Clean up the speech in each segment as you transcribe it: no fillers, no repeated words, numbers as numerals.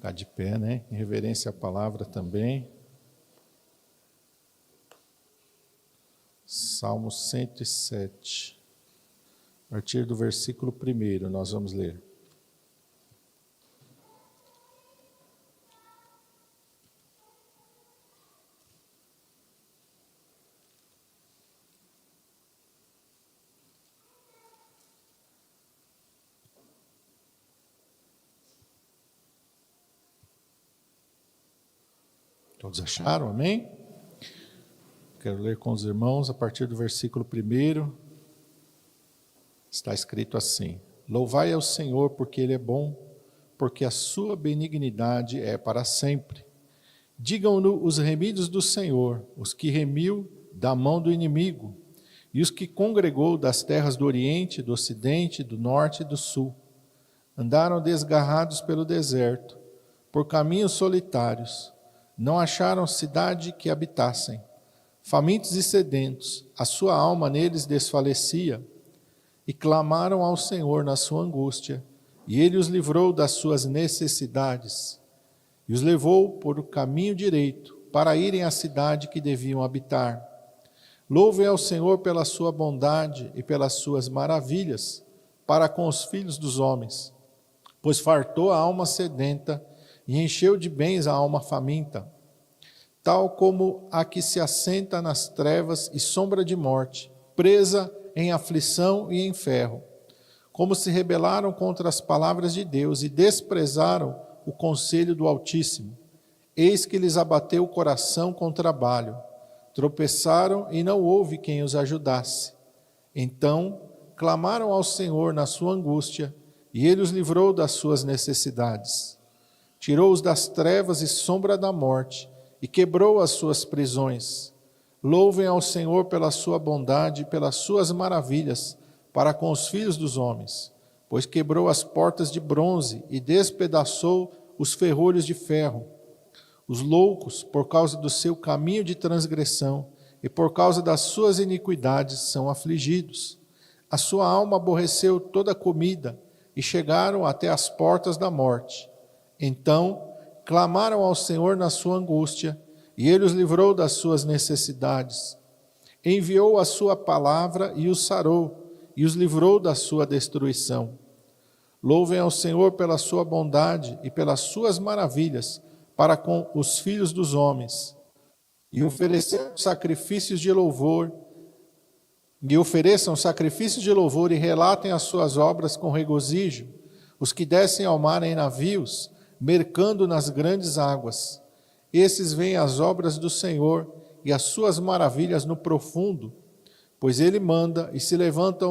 Ficar de pé, né? Em reverência à palavra também. Salmo 107. A partir do versículo 1 nós vamos ler. Todos acharam? Amém? Quero ler com os irmãos a partir do versículo 1. Está escrito assim: Louvai ao Senhor porque Ele é bom, porque a sua benignidade é para sempre. Digam-no os remidos do Senhor, os que remiu da mão do inimigo, e os que congregou das terras do Oriente, do Ocidente, do Norte e do Sul. Andaram desgarrados pelo deserto, por caminhos solitários. Não acharam cidade que habitassem. Famintos e sedentos, a sua alma neles desfalecia. E clamaram ao Senhor na sua angústia, e Ele os livrou das suas necessidades. E os levou por o caminho direito, para irem à cidade que deviam habitar. Louvem ao Senhor pela sua bondade e pelas suas maravilhas, para com os filhos dos homens. Pois fartou a alma sedenta, e encheu de bens a alma faminta, tal como a que se assenta nas trevas e sombra de morte, presa em aflição e em ferro, como se rebelaram contra as palavras de Deus e desprezaram o conselho do Altíssimo. Eis que lhes abateu o coração com trabalho, tropeçaram e não houve quem os ajudasse. Então clamaram ao Senhor na sua angústia, e Ele os livrou das suas necessidades. Tirou-os das trevas e sombra da morte, e quebrou as suas prisões. Louvem ao Senhor pela sua bondade e pelas suas maravilhas para com os filhos dos homens, pois quebrou as portas de bronze e despedaçou os ferrolhos de ferro. Os loucos, por causa do seu caminho de transgressão e por causa das suas iniquidades, são afligidos. A sua alma aborreceu toda a comida e chegaram até as portas da morte. Então clamaram ao Senhor na sua angústia, e Ele os livrou das suas necessidades. Enviou a sua palavra e os sarou, e os livrou da sua destruição. Louvem ao Senhor pela sua bondade e pelas suas maravilhas para com os filhos dos homens. E ofereçam sacrifícios de louvor, e relatem as suas obras com regozijo, os que descem ao mar em navios, mercando nas grandes águas. Esses veem as obras do Senhor e as suas maravilhas no profundo, pois Ele manda e se levanta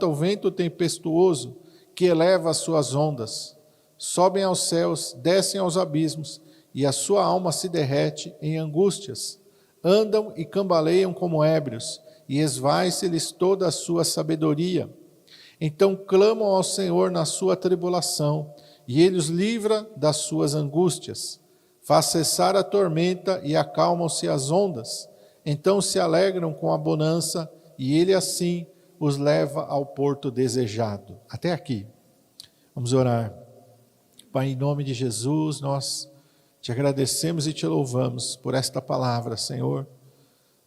o vento tempestuoso que eleva as suas ondas. Sobem aos céus, descem aos abismos, e a sua alma se derrete em angústias. Andam e cambaleiam como ébrios, e esvai-se-lhes toda a sua sabedoria. Então clamam ao Senhor na sua tribulação, e Ele os livra das suas angústias. Faz cessar a tormenta e acalmam-se as ondas. Então se alegram com a bonança, e Ele assim os leva ao porto desejado. Até aqui. Vamos orar. Pai, em nome de Jesus, nós te agradecemos e te louvamos por esta palavra, Senhor.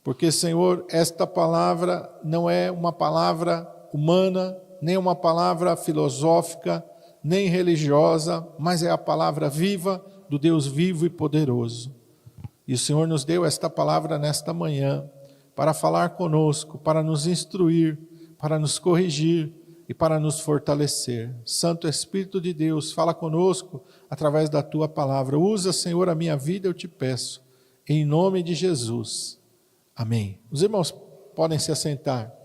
Porque, Senhor, esta palavra não é uma palavra humana, nem uma palavra filosófica, nem religiosa, mas é a palavra viva do Deus vivo e poderoso. E o Senhor nos deu esta palavra nesta manhã para falar conosco, para nos instruir, para nos corrigir e para nos fortalecer. Santo Espírito de Deus, fala conosco através da tua palavra. Usa, Senhor, a minha vida, eu te peço, em nome de Jesus. Amém. Os irmãos podem se assentar.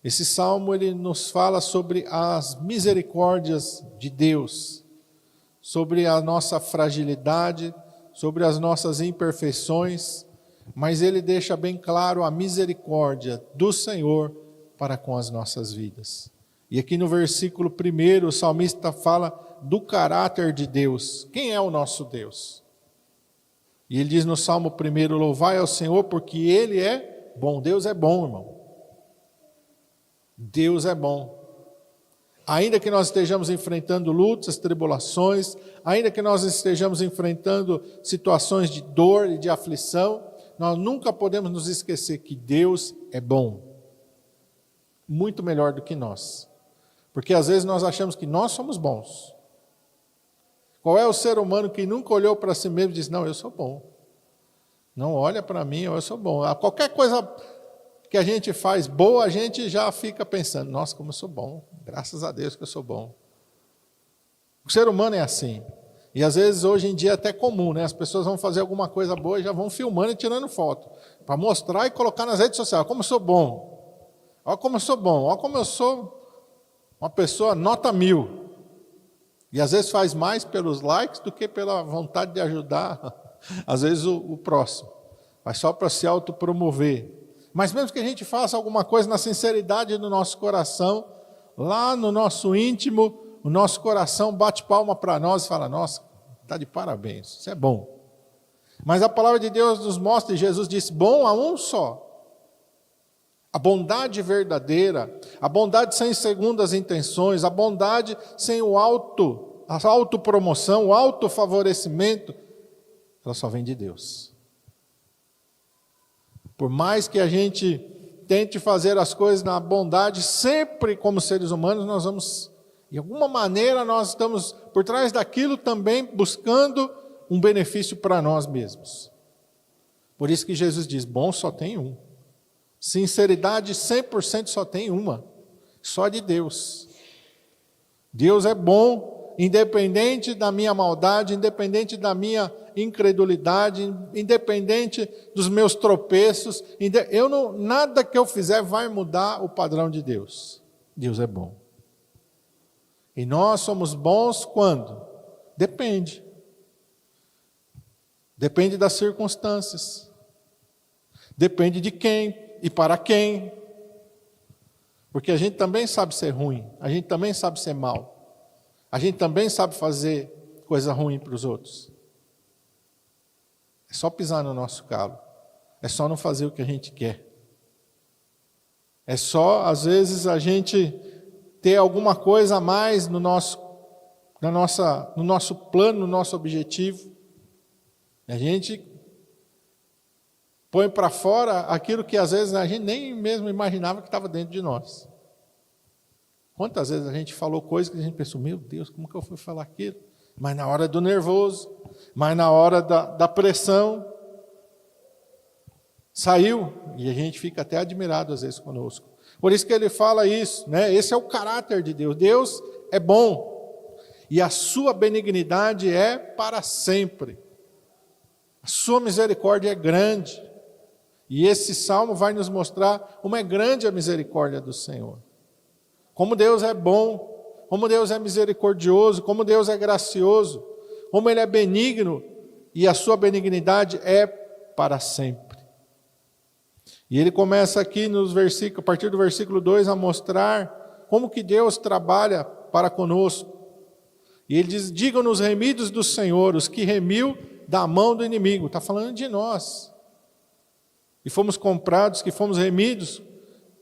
Esse salmo ele nos fala sobre as misericórdias de Deus, sobre a nossa fragilidade, sobre as nossas imperfeições, mas ele deixa bem claro a misericórdia do Senhor para com as nossas vidas. E aqui no versículo 1, o salmista fala do caráter de Deus. Quem é o nosso Deus? E ele diz no Salmo 1, louvai ao Senhor porque Ele é bom. Deus é bom, irmão. Deus é bom. ainda que nós estejamos enfrentando lutas, tribulações, ainda que nós estejamos enfrentando situações de dor e de aflição, nós nunca podemos nos esquecer que Deus é bom, muito melhor do que nós. Porque às vezes nós achamos que nós somos bons. Qual é o ser humano que nunca olhou para si mesmo e disse, não, eu sou bom. Não olha para mim, eu sou bom. Qualquer coisa que a gente faz boa, a gente já fica pensando, nossa, como eu sou bom, graças a Deus que eu sou bom. O ser humano é assim. E às vezes hoje em dia é até comum, né? As pessoas vão fazer alguma coisa boa e já vão filmando e tirando foto, para mostrar e colocar nas redes sociais, como eu sou bom. Olha como eu sou bom, olha como eu sou uma pessoa nota 1000. E às vezes faz mais pelos likes do que pela vontade de ajudar, às vezes, o próximo. Mas só para se autopromover. Mas mesmo que a gente faça alguma coisa na sinceridade do nosso coração, lá no nosso íntimo, o nosso coração bate palma para nós e fala, nossa, está de parabéns, isso é bom. Mas a palavra de Deus nos mostra, e Jesus disse, bom a um só. A bondade verdadeira, a bondade sem segundas intenções, a bondade sem a autopromoção, o autofavorecimento, ela só vem de Deus. Por mais que a gente tente fazer as coisas na bondade, sempre como seres humanos nós vamos, de alguma maneira nós estamos por trás daquilo também buscando um benefício para nós mesmos. Por isso que Jesus diz, bom só tem um. Sinceridade 100% só tem uma, só de Deus. Deus é bom, independente da minha maldade, independente da minha incredulidade, independente dos meus tropeços, nada que eu fizer vai mudar o padrão de Deus. Deus é bom. E nós somos bons quando? Depende. Depende das circunstâncias. Depende de quem e para quem. Porque a gente também sabe ser ruim, a gente também sabe ser mal. A gente também sabe fazer coisa ruim para os outros. É só pisar no nosso calo. É só não fazer o que a gente quer. É só, às vezes, a gente ter alguma coisa a mais no nosso plano, no nosso objetivo. A gente põe para fora aquilo que, às vezes, a gente nem mesmo imaginava que estava dentro de nós. Quantas vezes a gente falou coisas que a gente pensou, meu Deus, como que eu fui falar aquilo? Mas na hora do nervoso, mas na hora da pressão, saiu, e a gente fica até admirado às vezes conosco. Por isso que ele fala isso, né? Esse é o caráter de Deus. Deus é bom, e a sua benignidade é para sempre. A sua misericórdia é grande, e esse salmo vai nos mostrar como é grande a misericórdia do Senhor. Como Deus é bom, como Deus é misericordioso, como Deus é gracioso, como Ele é benigno, e a sua benignidade é para sempre. E ele começa aqui a partir do versículo 2, a mostrar como que Deus trabalha para conosco. E ele diz, digam-nos remidos do Senhor, os que remiu da mão do inimigo. Está falando de nós. E fomos comprados, que fomos remidos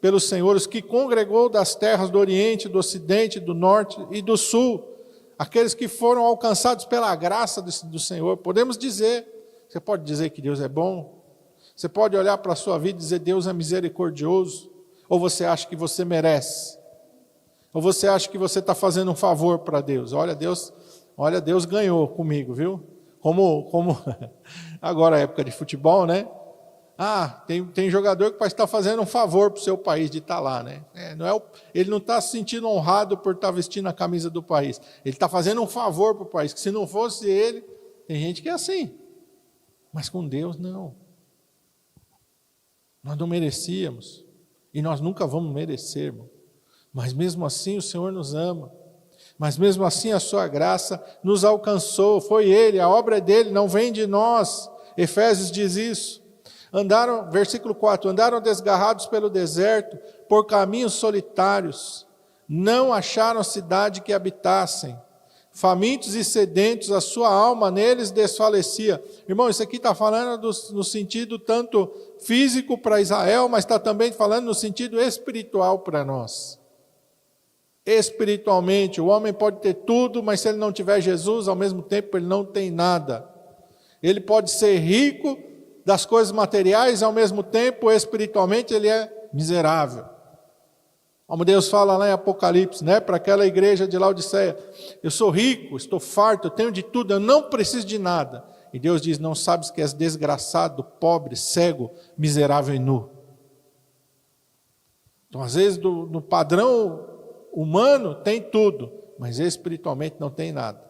pelos Senhor, os que congregou das terras do Oriente, do Ocidente, do Norte e do Sul, aqueles que foram alcançados pela graça do Senhor. Podemos dizer, você pode dizer que Deus é bom? Você pode olhar para a sua vida e dizer, Deus é misericordioso? Ou você acha que você merece? Ou você acha que você está fazendo um favor para Deus? Olha, Deus ganhou comigo, viu? Como agora é época de futebol, né? Tem jogador que parece estar fazendo um favor para o seu país de estar lá, né? Ele não está se sentindo honrado por estar vestindo a camisa do país. Ele está fazendo um favor para o país, que se não fosse ele, tem gente que é assim. Mas com Deus, não. Nós não merecíamos, e nós nunca vamos merecer, irmão. Mas mesmo assim o Senhor nos ama. Mas mesmo assim a sua graça nos alcançou. Foi Ele, a obra é dele, não vem de nós. Efésios diz isso. Versículo 4, andaram desgarrados pelo deserto, por caminhos solitários, não acharam cidade que habitassem, famintos e sedentos, a sua alma neles desfalecia. Irmão, isso aqui está falando no sentido tanto físico para Israel, mas está também falando no sentido espiritual para nós. Espiritualmente, o homem pode ter tudo, mas se ele não tiver Jesus, ao mesmo tempo ele não tem nada. Ele pode ser rico das coisas materiais, ao mesmo tempo, espiritualmente, ele é miserável. Como Deus fala lá em Apocalipse, né, para aquela igreja de Laodiceia: eu sou rico, estou farto, eu tenho de tudo, eu não preciso de nada. E Deus diz: não sabes que és desgraçado, pobre, cego, miserável e nu. Então, às vezes, no padrão humano tem tudo, mas espiritualmente não tem nada.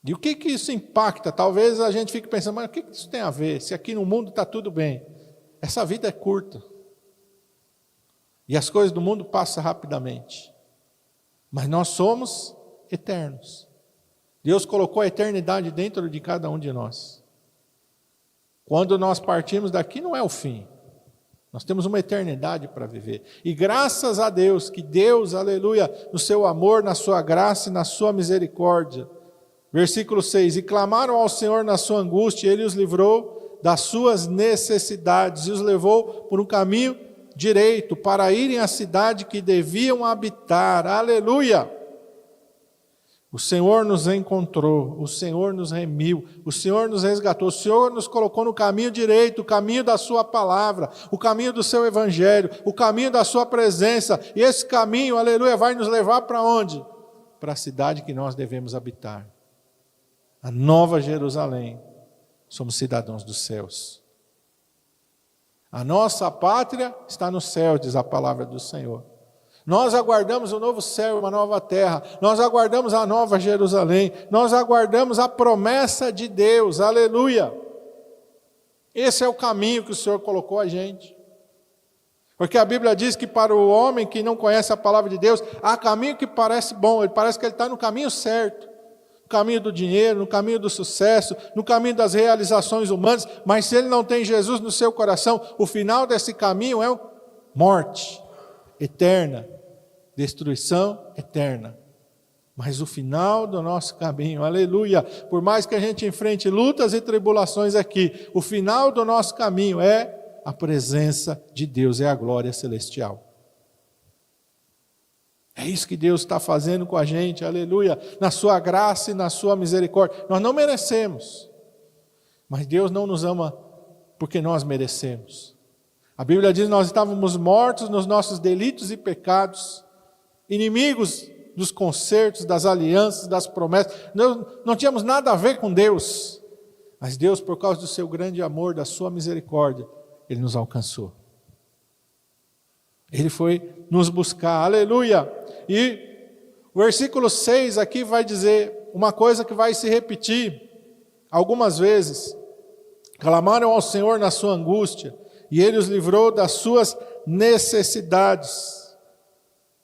E o que isso impacta? Talvez a gente fique pensando: mas o que isso tem a ver? Se aqui no mundo está tudo bem. Essa vida é curta. E as coisas do mundo passam rapidamente. Mas nós somos eternos. Deus colocou a eternidade dentro de cada um de nós. Quando nós partimos daqui, não é o fim. Nós temos uma eternidade para viver. E graças a Deus, que Deus, aleluia, no seu amor, na sua graça e na sua misericórdia. Versículo 6, e clamaram ao Senhor na sua angústia, e Ele os livrou das suas necessidades, e os levou por um caminho direito, para irem à cidade que deviam habitar. Aleluia! O Senhor nos encontrou, o Senhor nos remiu, o Senhor nos resgatou, o Senhor nos colocou no caminho direito, o caminho da sua palavra, o caminho do seu evangelho, o caminho da sua presença. E esse caminho, aleluia, vai nos levar para onde? Para a cidade que nós devemos habitar. A Nova Jerusalém. Somos cidadãos dos céus. A nossa pátria está no céu, diz a palavra do Senhor. Nós aguardamos o novo céu e uma nova terra. Nós aguardamos a Nova Jerusalém. Nós aguardamos a promessa de Deus. Aleluia! Esse é o caminho que o Senhor colocou a gente. Porque a Bíblia diz que para o homem que não conhece a palavra de Deus, há caminho que parece bom, ele parece que ele está no caminho certo. No caminho do dinheiro, no caminho do sucesso, no caminho das realizações humanas, mas se ele não tem Jesus no seu coração, o final desse caminho é morte eterna, destruição eterna. Mas o final do nosso caminho, aleluia, por mais que a gente enfrente lutas e tribulações aqui, o final do nosso caminho é a presença de Deus, é a glória celestial. É isso que Deus está fazendo com a gente, aleluia, na sua graça e na sua misericórdia. Nós não merecemos, mas Deus não nos ama porque nós merecemos. A Bíblia diz que nós estávamos mortos nos nossos delitos e pecados, inimigos dos concertos, das alianças, das promessas. Não tínhamos nada a ver com Deus, mas Deus, por causa do seu grande amor, da sua misericórdia, Ele nos alcançou. Ele foi nos buscar, aleluia. E o versículo 6 aqui vai dizer uma coisa que vai se repetir algumas vezes. Clamaram ao Senhor na sua angústia, e Ele os livrou das suas necessidades.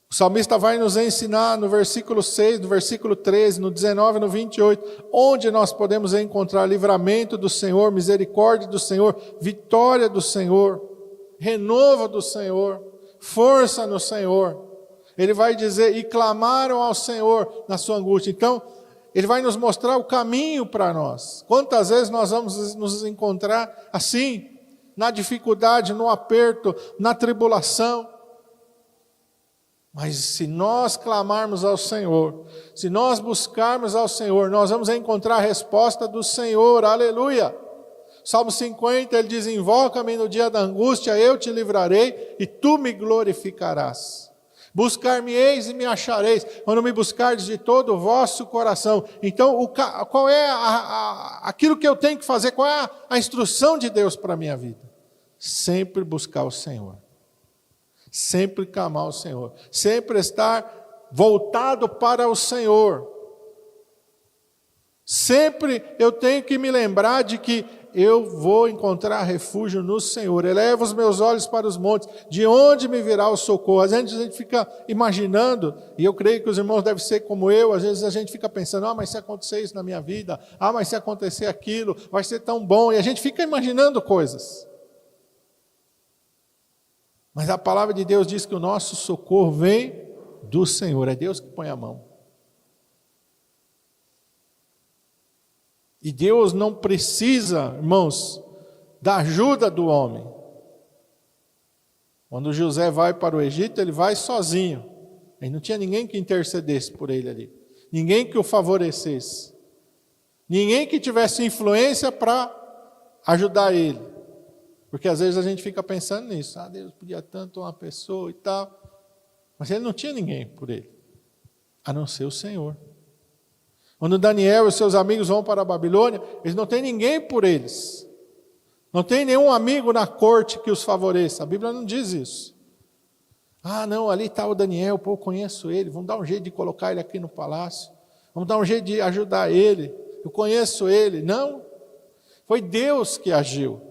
O salmista vai nos ensinar no versículo 6, no versículo 13, no 19 e no 28, onde nós podemos encontrar livramento do Senhor, misericórdia do Senhor, vitória do Senhor, renovo do Senhor, força no Senhor. Ele vai dizer, e clamaram ao Senhor na sua angústia. Então, Ele vai nos mostrar o caminho para nós. Quantas vezes nós vamos nos encontrar assim, na dificuldade, no aperto, na tribulação. Mas se nós clamarmos ao Senhor, se nós buscarmos ao Senhor, nós vamos encontrar a resposta do Senhor, aleluia. Salmo 50, ele diz, invoca-me no dia da angústia, eu te livrarei e tu me glorificarás. Buscar-me-eis e me achareis, quando me buscardes de todo o vosso coração. Então, qual é aquilo que eu tenho que fazer? Qual é a instrução de Deus para a minha vida? Sempre buscar o Senhor. Sempre clamar ao Senhor. Sempre estar voltado para o Senhor. Sempre eu tenho que me lembrar de que eu vou encontrar refúgio no Senhor. Eleva os meus olhos para os montes, de onde me virá o socorro? Às vezes a gente fica imaginando, e eu creio que os irmãos devem ser como eu, às vezes a gente fica pensando, mas se acontecer isso na minha vida, mas se acontecer aquilo, vai ser tão bom, e a gente fica imaginando coisas. Mas a palavra de Deus diz que o nosso socorro vem do Senhor, é Deus que põe a mão. E Deus não precisa, irmãos, da ajuda do homem. Quando José vai para o Egito, ele vai sozinho. Ele não tinha ninguém que intercedesse por ele ali. Ninguém que o favorecesse. Ninguém que tivesse influência para ajudar ele. Porque às vezes a gente fica pensando nisso. Deus podia tanto uma pessoa e tal. Mas ele não tinha ninguém por ele, a não ser o Senhor. Quando Daniel e seus amigos vão para a Babilônia, eles não têm ninguém por eles. Não tem nenhum amigo na corte que os favoreça. A Bíblia não diz isso. Não, ali está o Daniel, pô, eu conheço ele. Vamos dar um jeito de colocar ele aqui no palácio. Vamos dar um jeito de ajudar ele. Eu conheço ele. Não. Foi Deus que agiu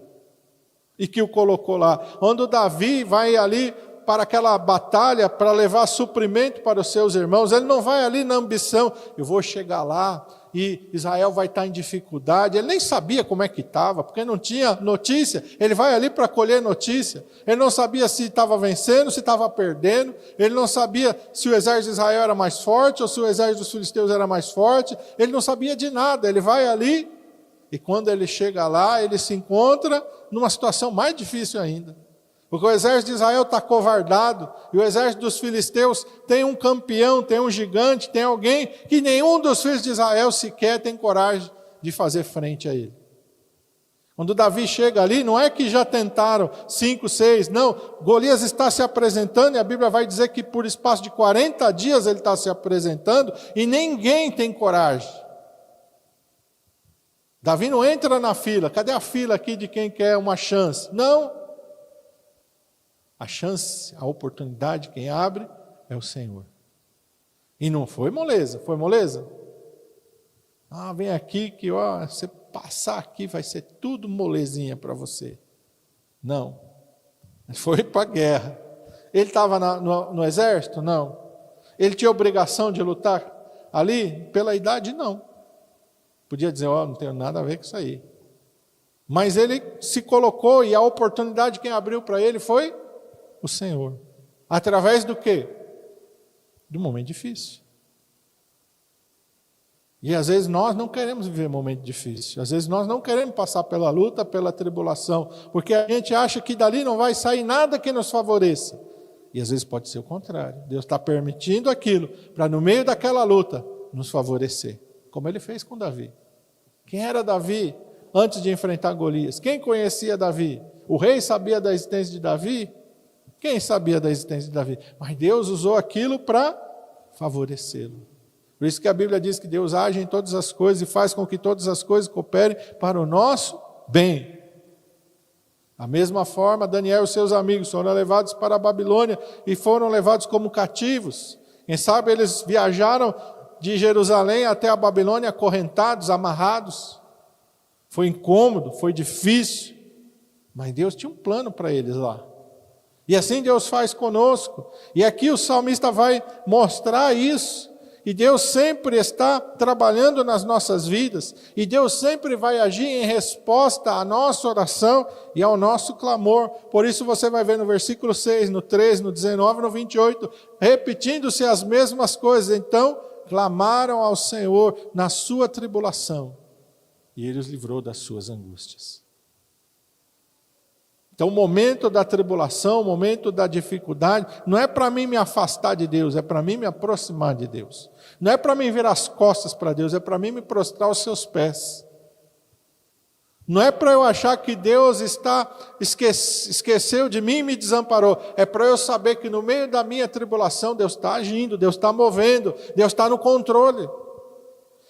e que o colocou lá. Quando Davi vai ali para aquela batalha, para levar suprimento para os seus irmãos, ele não vai ali na ambição, eu vou chegar lá e Israel vai estar em dificuldade. Ele nem sabia como é que estava, porque não tinha notícia. Ele vai ali para colher notícia. Ele não sabia se estava vencendo, se estava perdendo. Ele não sabia se o exército de Israel era mais forte ou se o exército dos filisteus era mais forte. Ele não sabia de nada. Ele vai ali e quando ele chega lá, ele se encontra numa situação mais difícil ainda. Porque o exército de Israel está covardado, e o exército dos filisteus tem um campeão, tem um gigante, tem alguém que nenhum dos filhos de Israel sequer tem coragem de fazer frente a ele. Quando Davi chega ali, não é que já tentaram 5, 6, não. Golias está se apresentando, e a Bíblia vai dizer que por espaço de 40 dias ele está se apresentando, e ninguém tem coragem. Davi não entra na fila, cadê a fila aqui de quem quer uma chance? Não. A chance, a oportunidade, quem abre é o Senhor. E não foi moleza, foi moleza? Vem aqui que você passar aqui vai ser tudo molezinha para você. Não. Foi para a guerra. Ele estava no exército? Não. Ele tinha obrigação de lutar ali? Pela idade, não. Podia dizer, não tenho nada a ver com isso aí. Mas ele se colocou e a oportunidade quem abriu para ele foi o Senhor. Através do quê? Do momento difícil. E às vezes nós não queremos viver momento difícil. Às vezes nós não queremos passar pela luta, pela tribulação, porque a gente acha que dali não vai sair nada que nos favoreça. E às vezes pode ser o contrário. Deus está permitindo aquilo para no meio daquela luta nos favorecer. Como ele fez com Davi. Quem era Davi antes de enfrentar Golias? Quem conhecia Davi? O rei sabia da existência de Davi? Quem sabia da existência de Davi? Mas Deus usou aquilo para favorecê-lo. Por isso que a Bíblia diz que Deus age em todas as coisas e faz com que todas as coisas cooperem para o nosso bem. Da mesma forma, Daniel e seus amigos foram levados para a Babilônia e foram levados como cativos. Quem sabe eles viajaram de Jerusalém até a Babilônia acorrentados, amarrados. Foi incômodo, foi difícil, mas Deus tinha um plano para eles lá. E assim Deus faz conosco. E aqui o salmista vai mostrar isso. E Deus sempre está trabalhando nas nossas vidas. E Deus sempre vai agir em resposta à nossa oração e ao nosso clamor. Por isso você vai ver no versículo 6, no 13, no 19, no 28, repetindo-se as mesmas coisas. Então, clamaram ao Senhor na sua tribulação. E Ele os livrou das suas angústias. Então, o momento da tribulação, o momento da dificuldade, não é para mim me afastar de Deus, é para mim me aproximar de Deus. Não é para mim virar as costas para Deus, é para mim me prostrar aos seus pés. Não é para eu achar que Deus esqueceu de mim e me desamparou. É para eu saber que no meio da minha tribulação, Deus está agindo, Deus está movendo, Deus está no controle.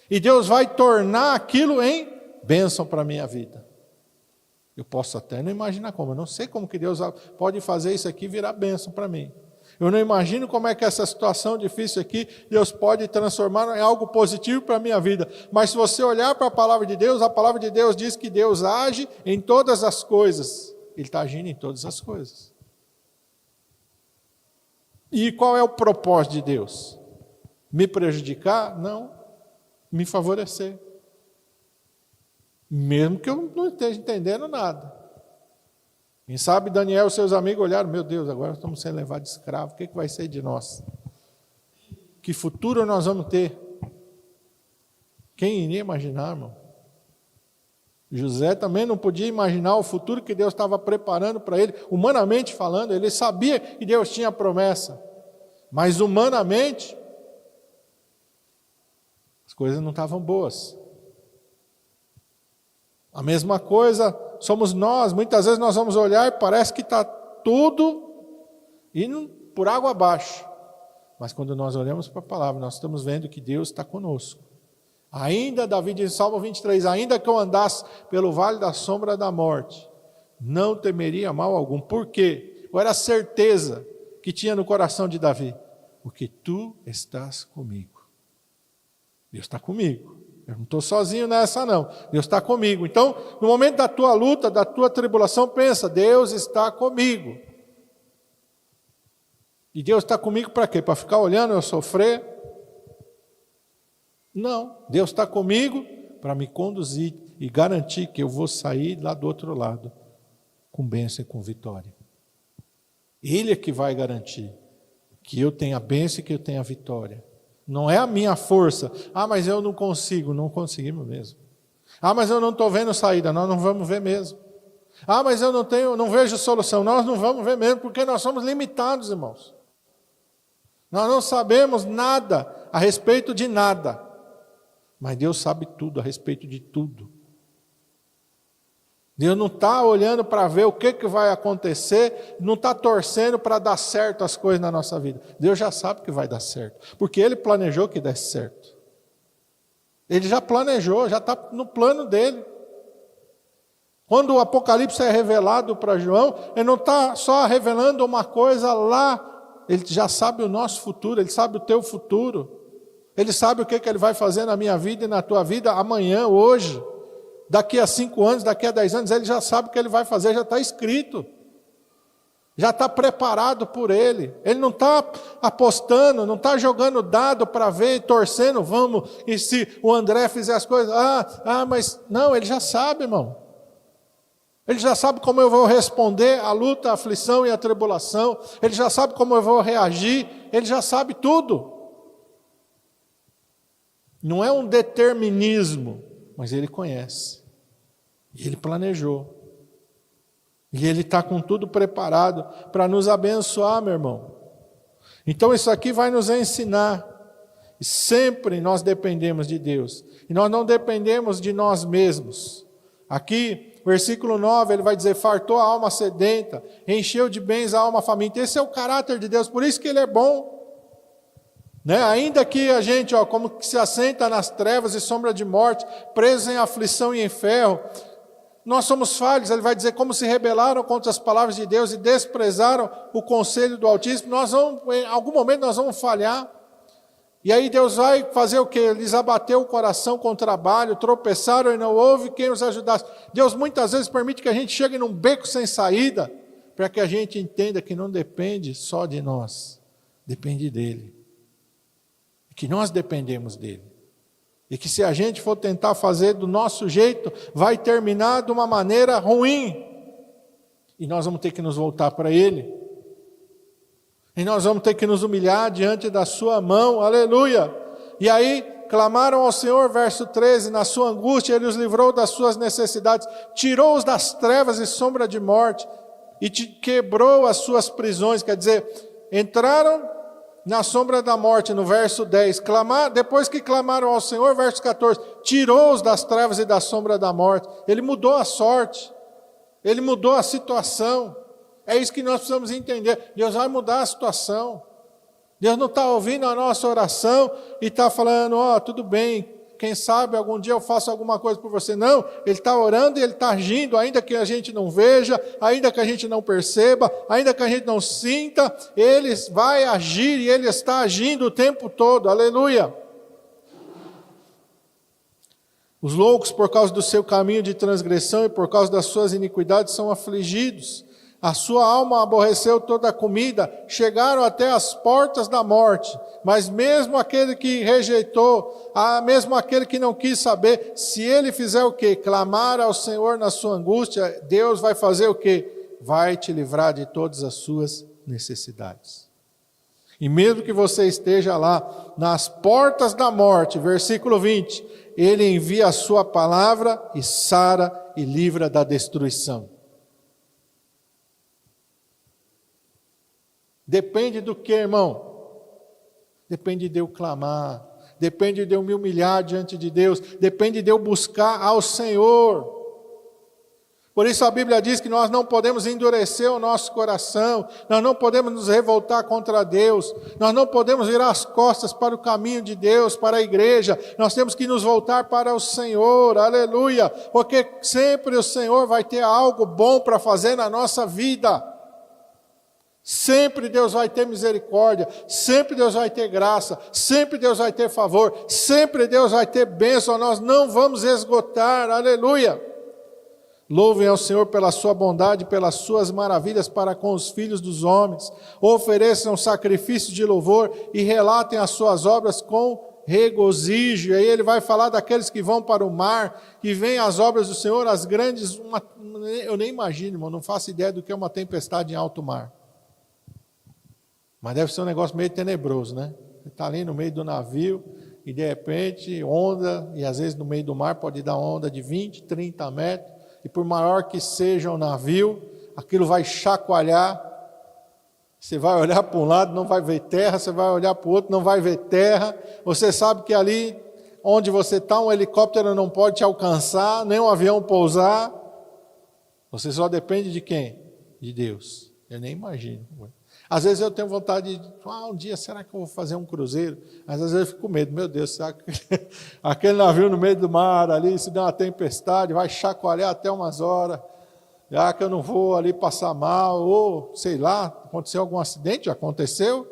E Deus vai tornar aquilo em bênção para a minha vida. Eu posso até não imaginar como, eu não sei como que Deus pode fazer isso aqui virar bênção para mim. Eu não imagino como é que essa situação difícil aqui, Deus pode transformar em algo positivo para a minha vida. Mas se você olhar para a palavra de Deus, a palavra de Deus diz que Deus age em todas as coisas. Ele está agindo em todas as coisas. E qual é o propósito de Deus? Me prejudicar? Não. Me favorecer. Mesmo que eu não esteja entendendo nada. Quem sabe Daniel e seus amigos olharam, meu Deus, agora estamos sendo levados de escravo, o que vai ser de nós? Que futuro nós vamos ter? Quem iria imaginar, irmão? José também não podia imaginar o futuro que Deus estava preparando para ele, humanamente falando. Ele sabia que Deus tinha promessa, mas humanamente as coisas não estavam boas. A mesma coisa somos nós. Muitas vezes nós vamos olhar e parece que está tudo indo por água abaixo. Mas quando nós olhamos para a palavra, nós estamos vendo que Deus está conosco. Ainda, Davi diz em Salmo 23, ainda que eu andasse pelo vale da sombra da morte, não temeria mal algum. Por quê? Qual era a certeza que tinha no coração de Davi? Porque tu estás comigo. Deus está comigo. Eu não estou sozinho nessa não. Deus está comigo. Então, no momento da tua luta, da tua tribulação, pensa, Deus está comigo. E Deus está comigo para quê? Para ficar olhando eu sofrer? Não. Deus está comigo para me conduzir e garantir que eu vou sair lá do outro lado com bênção e com vitória. Ele é que vai garantir que eu tenha bênção e que eu tenha vitória. Não é a minha força. Ah, mas eu não consigo. Não conseguimos mesmo. Ah, mas eu não estou vendo saída. Nós não vamos ver mesmo. Ah, mas eu não vejo solução. Nós não vamos ver mesmo, porque nós somos limitados, irmãos. Nós não sabemos nada a respeito de nada. Mas Deus sabe tudo a respeito de tudo. Deus não está olhando para ver o que vai acontecer, não está torcendo para dar certo as coisas na nossa vida. Deus já sabe que vai dar certo, porque Ele planejou que desse certo. Ele já planejou, já está no plano dele. Quando o Apocalipse é revelado para João, ele não está só revelando uma coisa lá, ele já sabe o nosso futuro, ele sabe o teu futuro. Ele sabe o que ele vai fazer na minha vida e na tua vida amanhã, hoje. Daqui a 5 anos, daqui a 10 anos, ele já sabe o que ele vai fazer, já está escrito. Já está preparado por ele. Ele não está apostando, não está jogando dado para ver, torcendo, vamos, e se o André fizer as coisas, mas não, ele já sabe, irmão. Ele já sabe como eu vou responder à luta, à aflição e à tribulação. Ele já sabe como eu vou reagir, ele já sabe tudo. Não é um determinismo, mas ele conhece. E ele planejou. E ele está com tudo preparado para nos abençoar, meu irmão. Então isso aqui vai nos ensinar. E sempre nós dependemos de Deus. E nós não dependemos de nós mesmos. Aqui, versículo 9, ele vai dizer, fartou a alma sedenta, encheu de bens a alma faminta. Esse é o caráter de Deus, por isso que ele é bom. Né? Ainda que a gente, como que se assenta nas trevas e sombra de morte, preso em aflição e em ferro, nós somos falhos. Ele vai dizer, como se rebelaram contra as palavras de Deus e desprezaram o conselho do Altíssimo, em algum momento nós vamos falhar. E aí Deus vai fazer o quê? Eles abateu o coração com o trabalho, tropeçaram e não houve quem os ajudasse. Deus muitas vezes permite que a gente chegue num beco sem saída, para que a gente entenda que não depende só de nós, depende dele. Que nós dependemos dele. E que se a gente for tentar fazer do nosso jeito, vai terminar de uma maneira ruim. E nós vamos ter que nos voltar para ele. E nós vamos ter que nos humilhar diante da sua mão, aleluia. E aí, clamaram ao Senhor, verso 13, na sua angústia, ele os livrou das suas necessidades, tirou-os das trevas e sombra de morte, e quebrou as suas prisões, quer dizer, entraram na sombra da morte, no verso 10, depois que clamaram ao Senhor, verso 14, tirou-os das trevas e da sombra da morte, ele mudou a sorte, ele mudou a situação. É isso que nós precisamos entender. Deus vai mudar a situação. Deus não está ouvindo a nossa oração e está falando, tudo bem, quem sabe algum dia eu faço alguma coisa por você. Não, Ele está orando e Ele está agindo, ainda que a gente não veja, ainda que a gente não perceba, ainda que a gente não sinta, Ele vai agir e Ele está agindo o tempo todo, aleluia. Os loucos, por causa do seu caminho de transgressão e por causa das suas iniquidades, são afligidos. A sua alma aborreceu toda a comida, chegaram até as portas da morte. Mas mesmo aquele que rejeitou, mesmo aquele que não quis saber, se ele fizer o quê? Clamar ao Senhor na sua angústia, Deus vai fazer o quê? Vai te livrar de todas as suas necessidades. E mesmo que você esteja lá, nas portas da morte, versículo 20, Ele envia a sua palavra e sara e livra da destruição. Depende do que, irmão? Depende de eu clamar, depende de eu me humilhar diante de Deus, depende de eu buscar ao Senhor. Por isso a Bíblia diz que nós não podemos endurecer o nosso coração, nós não podemos nos revoltar contra Deus, nós não podemos virar as costas para o caminho de Deus, para a igreja, nós temos que nos voltar para o Senhor, aleluia, porque sempre o Senhor vai ter algo bom para fazer na nossa vida. Sempre Deus vai ter misericórdia, sempre Deus vai ter graça, sempre Deus vai ter favor, sempre Deus vai ter bênção, nós não vamos esgotar, aleluia. Louvem ao Senhor pela sua bondade, pelas suas maravilhas para com os filhos dos homens. Ofereçam sacrifício de louvor e relatem as suas obras com regozijo. E aí ele vai falar daqueles que vão para o mar, que veem as obras do Senhor, as grandes... eu nem imagino, irmão, não faço ideia do que é uma tempestade em alto mar. Mas deve ser um negócio meio tenebroso, né? Você está ali no meio do navio e de repente onda, e às vezes no meio do mar pode dar onda de 20, 30 metros. E por maior que seja o navio, aquilo vai chacoalhar, você vai olhar para um lado, não vai ver terra, você vai olhar para o outro, não vai ver terra, você sabe que ali onde você está, um helicóptero não pode te alcançar, nem um avião pousar, você só depende de quem? De Deus, eu nem imagino. Às vezes eu tenho vontade de, um dia será que eu vou fazer um cruzeiro? Mas às vezes eu fico com medo, meu Deus, será que aquele navio no meio do mar ali, se der uma tempestade, vai chacoalhar até umas horas, já que eu não vou ali passar mal, ou sei lá, aconteceu algum acidente, já aconteceu?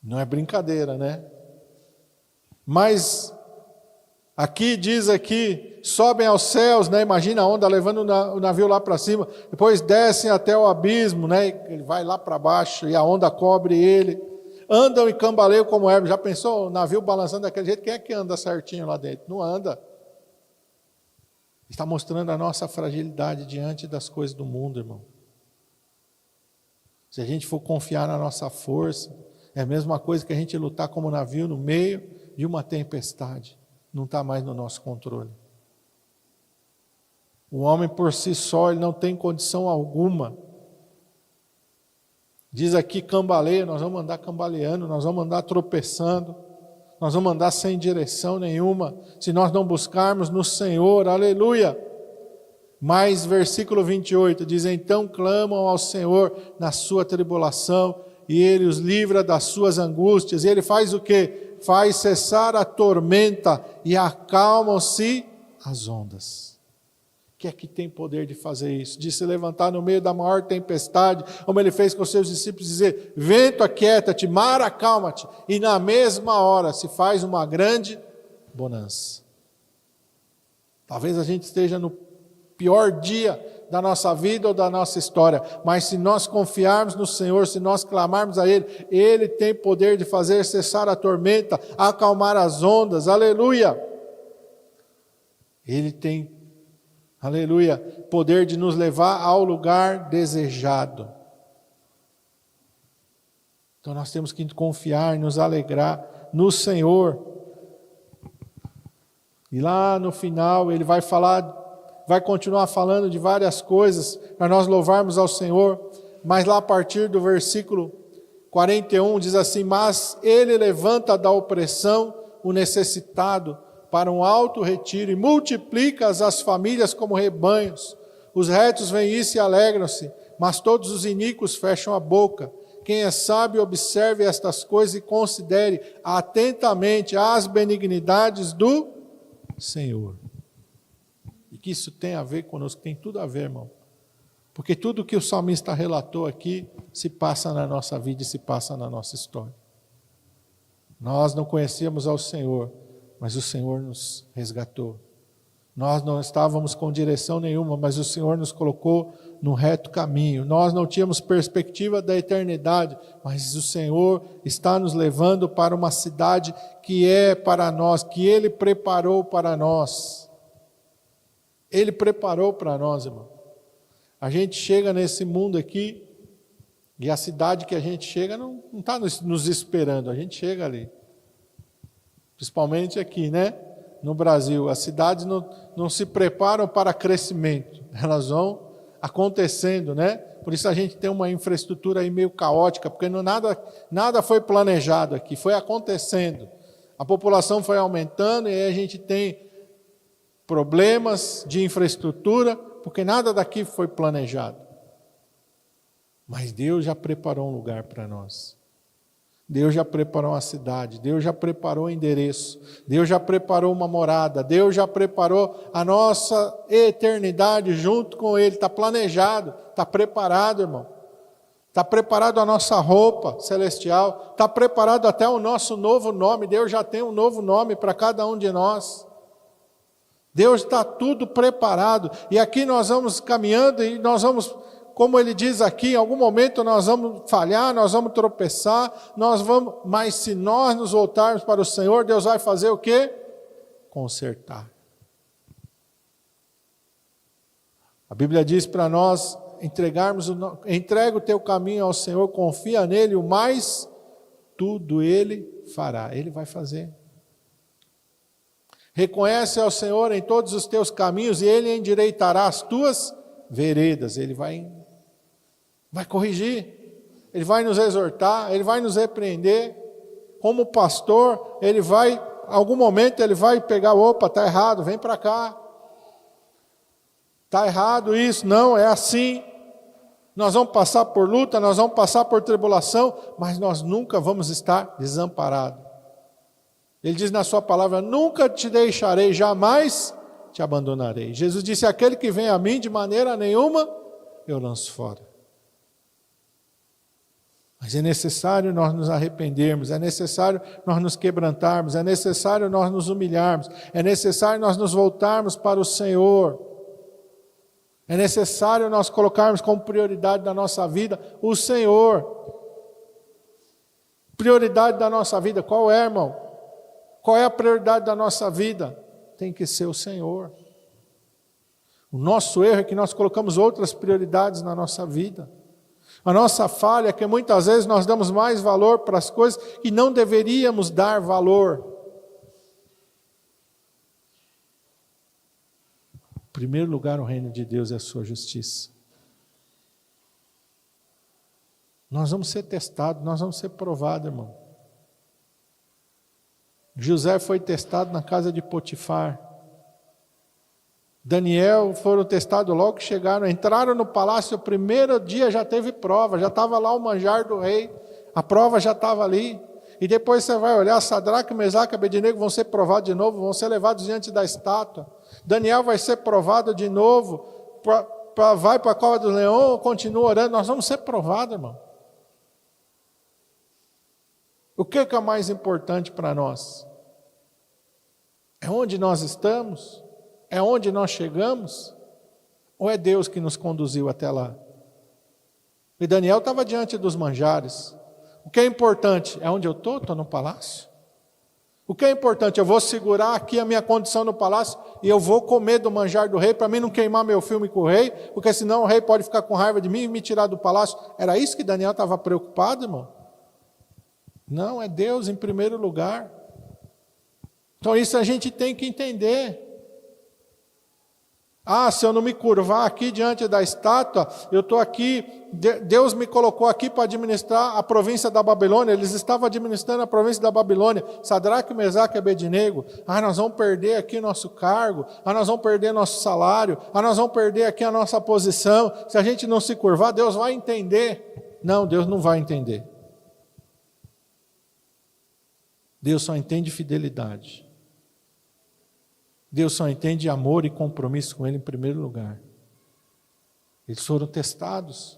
Não é brincadeira, né? Mas aqui diz aqui, sobem aos céus, né? Imagina a onda levando o navio lá para cima, depois descem até o abismo, né? Ele vai lá para baixo e a onda cobre ele, andam e cambaleiam como erva. Já pensou o navio balançando daquele jeito? Quem é que anda certinho lá dentro? Não anda. Está mostrando a nossa fragilidade diante das coisas do mundo, irmão. Se a gente for confiar na nossa força, é a mesma coisa que a gente lutar como navio no meio de uma tempestade. Não está mais no nosso controle. O homem por si só, ele não tem condição alguma. Diz aqui cambaleia, nós vamos andar cambaleando, nós vamos andar tropeçando, nós vamos andar sem direção nenhuma, se nós não buscarmos no Senhor, aleluia. Mas versículo 28 diz, então clamam ao Senhor na sua tribulação, e Ele os livra das suas angústias, e Ele faz o quê? Faz cessar a tormenta, e acalmam-se as ondas. Que é que tem poder de fazer isso? De se levantar no meio da maior tempestade, como ele fez com os seus discípulos, dizer, vento aquieta-te, mar acalma-te, e na mesma hora se faz uma grande bonança. Talvez a gente esteja no pior dia da nossa vida ou da nossa história, mas se nós confiarmos no Senhor, se nós clamarmos a Ele, Ele tem poder de fazer cessar a tormenta, acalmar as ondas, aleluia. Ele tem aleluia, poder de nos levar ao lugar desejado. Então nós temos que confiar, nos alegrar no Senhor. E lá no final ele vai continuar falando de várias coisas para nós louvarmos ao Senhor, mas lá a partir do versículo 41 diz assim, mas ele levanta da opressão o necessitado, para um alto retiro e multiplica as famílias como rebanhos. Os retos veem isso e alegram-se, mas todos os iníquos fecham a boca. Quem é sábio observe estas coisas e considere atentamente as benignidades do Senhor. E que isso tem a ver conosco, tem tudo a ver, irmão. Porque tudo que o salmista relatou aqui se passa na nossa vida e se passa na nossa história. Nós não conhecíamos ao Senhor, mas o Senhor nos resgatou. Nós não estávamos com direção nenhuma, mas o Senhor nos colocou no reto caminho. Nós não tínhamos perspectiva da eternidade, mas o Senhor está nos levando para uma cidade que é para nós, que Ele preparou para nós. Ele preparou para nós, irmão. A gente chega nesse mundo aqui, e a cidade que a gente chega não está nos esperando, a gente chega ali. Principalmente aqui, né? no Brasil, as cidades não se preparam para crescimento, elas vão acontecendo, né? Por isso a gente tem uma infraestrutura aí meio caótica, porque nada foi planejado aqui, foi acontecendo. A população foi aumentando e aí a gente tem problemas de infraestrutura, porque nada daqui foi planejado. Mas Deus já preparou um lugar para nós. Deus já preparou uma cidade, Deus já preparou um endereço, Deus já preparou uma morada, Deus já preparou a nossa eternidade junto com Ele. Está planejado, está preparado, irmão. Está preparado a nossa roupa celestial, está preparado até o nosso novo nome. Deus já tem um novo nome para cada um de nós. Deus está tudo preparado. E aqui nós vamos caminhando e nós vamos, como ele diz aqui, em algum momento nós vamos falhar, nós vamos tropeçar, mas se nós nos voltarmos para o Senhor, Deus vai fazer o quê? Consertar. A Bíblia diz para nós entrega o teu caminho ao Senhor, confia nele, o mais tudo ele fará, ele vai fazer. Reconhece ao Senhor em todos os teus caminhos e ele endireitará as tuas veredas. Ele vai corrigir, ele vai nos exortar, ele vai nos repreender. Como pastor, ele vai, em algum momento ele vai pegar, opa, está errado, vem para cá. Está errado isso, não, é assim. Nós vamos passar por luta, nós vamos passar por tribulação, mas nós nunca vamos estar desamparados. Ele diz na sua palavra, nunca te deixarei, jamais te abandonarei. Jesus disse, aquele que vem a mim, de maneira nenhuma, eu lanço fora. Mas é necessário nós nos arrependermos, é necessário nós nos quebrantarmos, é necessário nós nos humilharmos, é necessário nós nos voltarmos para o Senhor. É necessário nós colocarmos como prioridade da nossa vida o Senhor. Prioridade da nossa vida, qual é, irmão? Qual é a prioridade da nossa vida? Tem que ser o Senhor. O nosso erro é que nós colocamos outras prioridades na nossa vida. A nossa falha é que muitas vezes nós damos mais valor para as coisas que não deveríamos dar valor. Em primeiro lugar, o reino de Deus é a sua justiça. Nós vamos ser testados, nós vamos ser provados, irmão. José foi testado na casa de Potifar. Daniel foram testados logo que chegaram, entraram no palácio, o primeiro dia já teve prova, já estava lá o manjar do rei, a prova já estava ali. E depois você vai olhar, Sadraque, Mesaque e Abednego vão ser provados de novo, vão ser levados diante da estátua. Daniel vai ser provado de novo, vai para a cova do leão, continua orando, nós vamos ser provados, irmão. O que é mais importante para nós? É onde nós estamos? É onde nós chegamos? Ou é Deus que nos conduziu até lá? E Daniel estava diante dos manjares. O que é importante? É onde eu estou? Estou no palácio. O que é importante? Eu vou segurar aqui a minha condição no palácio e eu vou comer do manjar do rei para mim não queimar meu filme com o rei, porque senão o rei pode ficar com raiva de mim e me tirar do palácio. Era isso que Daniel estava preocupado, irmão? Não, é Deus em primeiro lugar. Então isso a gente tem que entender. Se eu não me curvar aqui diante da estátua, eu estou aqui, Deus me colocou aqui para administrar a província da Babilônia, eles estavam administrando a província da Babilônia, Sadraque, Mesaque e Abednego, nós vamos perder aqui nosso cargo, nós vamos perder nosso salário, nós vamos perder aqui a nossa posição, se a gente não se curvar, Deus vai entender. Não, Deus não vai entender. Deus só entende fidelidade. Deus só entende amor e compromisso com Ele em primeiro lugar. Eles foram testados.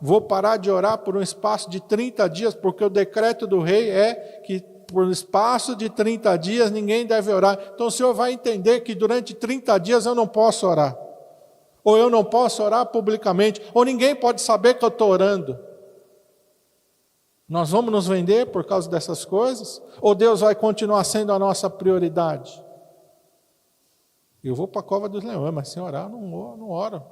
Vou parar de orar por um espaço de 30 dias, porque o decreto do rei é que por um espaço de 30 dias ninguém deve orar. Então o Senhor vai entender que durante 30 dias eu não posso orar. Ou eu não posso orar publicamente. Ou ninguém pode saber que eu estou orando. Nós vamos nos vender por causa dessas coisas? Ou Deus vai continuar sendo a nossa prioridade? Eu vou para a cova dos leões, mas sem orar, não oro.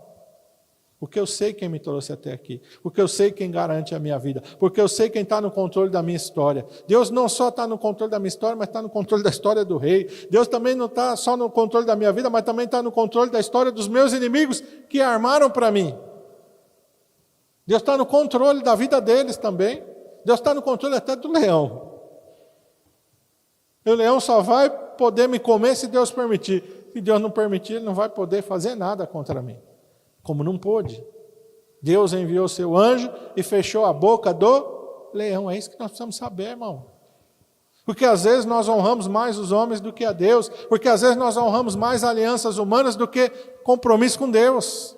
Porque eu sei quem me trouxe até aqui. Porque eu sei quem garante a minha vida. Porque eu sei quem está no controle da minha história. Deus não só está no controle da minha história, mas está no controle da história do rei. Deus também não está só no controle da minha vida, mas também está no controle da história dos meus inimigos que armaram para mim. Deus está no controle da vida deles também. Deus está no controle até do leão. E o leão só vai poder me comer se Deus permitir. Se Deus não permitir, ele não vai poder fazer nada contra mim. Como não pôde. Deus enviou seu anjo e fechou a boca do leão. É isso que nós precisamos saber, irmão. Porque às vezes nós honramos mais os homens do que a Deus. Porque às vezes nós honramos mais alianças humanas do que compromisso com Deus.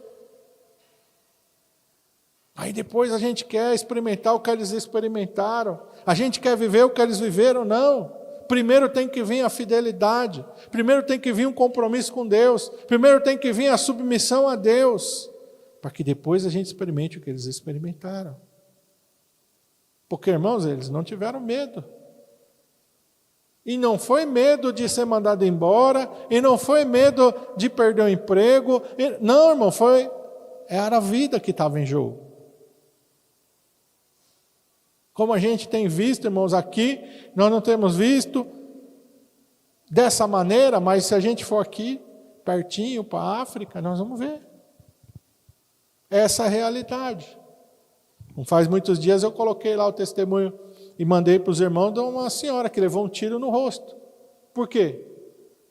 Aí depois a gente quer experimentar o que eles experimentaram. A gente quer viver o que eles viveram, não. Primeiro tem que vir a fidelidade. Primeiro tem que vir um compromisso com Deus. Primeiro tem que vir a submissão a Deus. Para que depois a gente experimente o que eles experimentaram. Porque, irmãos, eles não tiveram medo. E não foi medo de ser mandado embora. E não foi medo de perder o emprego. Não, irmão, era a vida que estava em jogo. Como a gente tem visto, irmãos, aqui, nós não temos visto dessa maneira, mas se a gente for aqui, pertinho, para a África, nós vamos ver. Essa é a realidade. Não faz muitos dias eu coloquei lá o testemunho e mandei para os irmãos de uma senhora que levou um tiro no rosto. Por quê?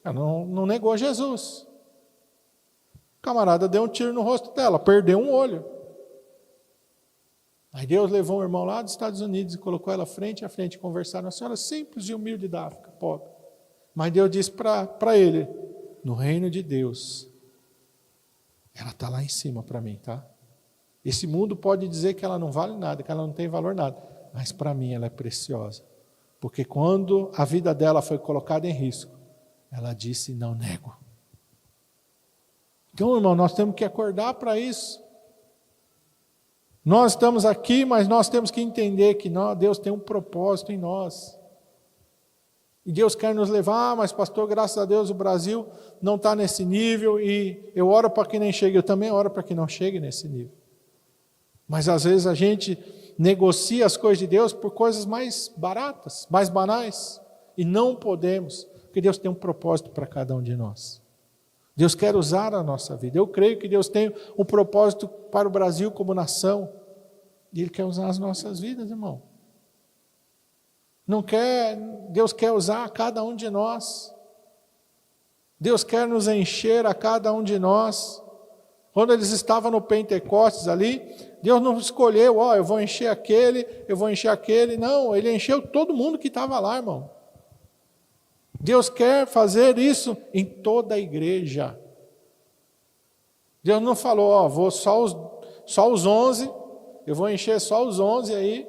Ela não negou Jesus. O camarada deu um tiro no rosto dela, perdeu um olho. Aí Deus levou um irmão lá dos Estados Unidos e colocou ela frente a frente, conversaram. Uma senhora simples e humilde da África, pobre. Mas Deus disse para ele, no reino de Deus, ela está lá em cima para mim, tá? Esse mundo pode dizer que ela não vale nada, que ela não tem valor nada, mas para mim ela é preciosa. Porque quando a vida dela foi colocada em risco, ela disse, não nego. Então, irmão, nós temos que acordar para isso. Nós estamos aqui, mas nós temos que entender que Deus tem um propósito em nós. E Deus quer nos levar, mas pastor, graças a Deus o Brasil não está nesse nível e eu oro para que nem chegue, eu também oro para que não chegue nesse nível. Mas às vezes a gente negocia as coisas de Deus por coisas mais baratas, mais banais, e não podemos, porque Deus tem um propósito para cada um de nós. Deus quer usar a nossa vida. Eu creio que Deus tem um propósito para o Brasil como nação. E Ele quer usar as nossas vidas, irmão. Deus quer usar a cada um de nós. Deus quer nos encher a cada um de nós. Quando eles estavam no Pentecostes ali, Deus não escolheu, eu vou encher aquele, eu vou encher aquele. Não, Ele encheu todo mundo que estava lá, irmão. Deus quer fazer isso em toda a igreja. Deus não falou, vou só os 11, eu vou encher só os 11 aí,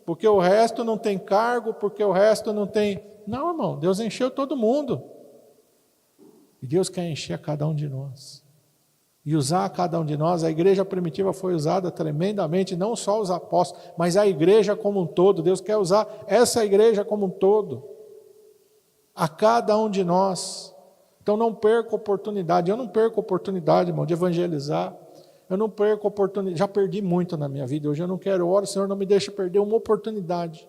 porque o resto não tem cargo, porque o resto não tem... Não, irmão, Deus encheu todo mundo. E Deus quer encher a cada um de nós. E usar a cada um de nós. A igreja primitiva foi usada tremendamente, não só os apóstolos, mas a igreja como um todo. Deus quer usar essa igreja como um todo. A cada um de nós. Então não perca oportunidade. Eu não perco oportunidade, irmão, de evangelizar. Eu não perco oportunidade. Já perdi muito na minha vida. Hoje eu não quero. Oro, Senhor, não me deixe perder uma oportunidade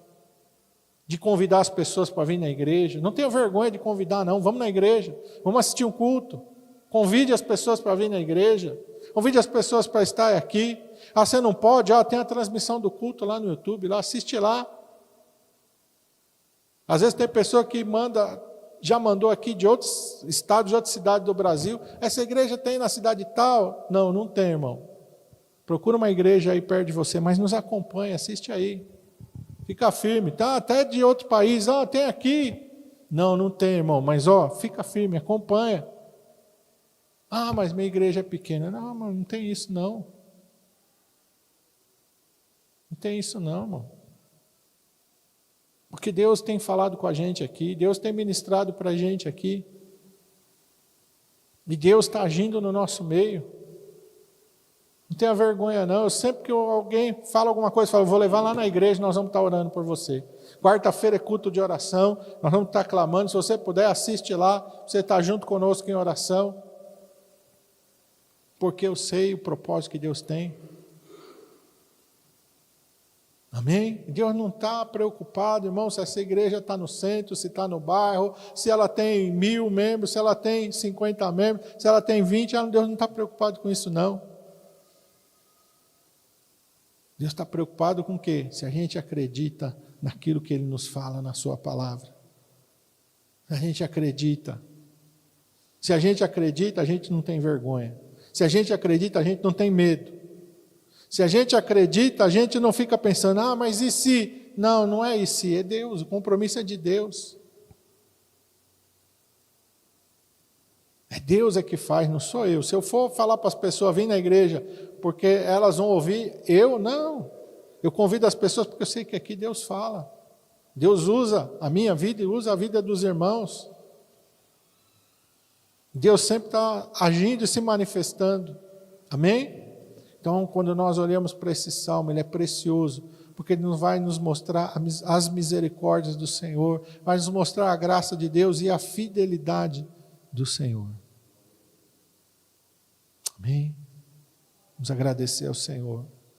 de convidar as pessoas para vir na igreja. Não tenho vergonha de convidar, não. Vamos na igreja. Vamos assistir um culto. Convide as pessoas para vir na igreja. Convide as pessoas para estar aqui. Você não pode? Tem a transmissão do culto lá no YouTube. Lá, assiste lá. Às vezes tem pessoa que já mandou aqui de outros estados, de outras cidades do Brasil. Essa igreja tem na cidade tal? Não, não tem, irmão. Procura uma igreja aí perto de você, mas nos acompanha, assiste aí. Fica firme, tá? Até de outro país, tem aqui. Não, não tem, irmão, mas fica firme, acompanha. Mas minha igreja é pequena. Não tem isso não. Não tem isso não, irmão. Porque Deus tem falado com a gente aqui, Deus tem ministrado para a gente aqui. E Deus está agindo no nosso meio. Não tenha vergonha não. Sempre que alguém fala alguma coisa, eu falo, vou levar lá na igreja, nós vamos estar orando por você. Quarta-feira é culto de oração, nós vamos estar clamando. Se você puder, assiste lá, você está junto conosco em oração. porque eu sei o propósito que Deus tem. Amém? Deus não está preocupado, irmão, se essa igreja está no centro, se está no bairro, se ela tem 1000 membros, se ela tem 50 membros, se ela tem 20, Deus não está preocupado com isso, não. Deus está preocupado com o quê? Se a gente acredita naquilo que Ele nos fala na sua palavra. Se a gente acredita. Se a gente acredita, a gente não tem vergonha. Se a gente acredita, a gente não tem medo. Se a gente acredita, a gente não fica pensando, mas e se? Não, não é e se, é Deus, o compromisso é de Deus. É Deus que faz, não sou eu. Se eu for falar para as pessoas virem na igreja, porque elas vão ouvir, não. Eu convido as pessoas porque eu sei que aqui Deus fala. Deus usa a minha vida e usa a vida dos irmãos. Deus sempre está agindo e se manifestando. Amém? Então, quando nós olhamos para esse salmo, ele é precioso, porque ele vai nos mostrar as misericórdias do Senhor, vai nos mostrar a graça de Deus e a fidelidade do Senhor. Amém? Vamos agradecer ao Senhor.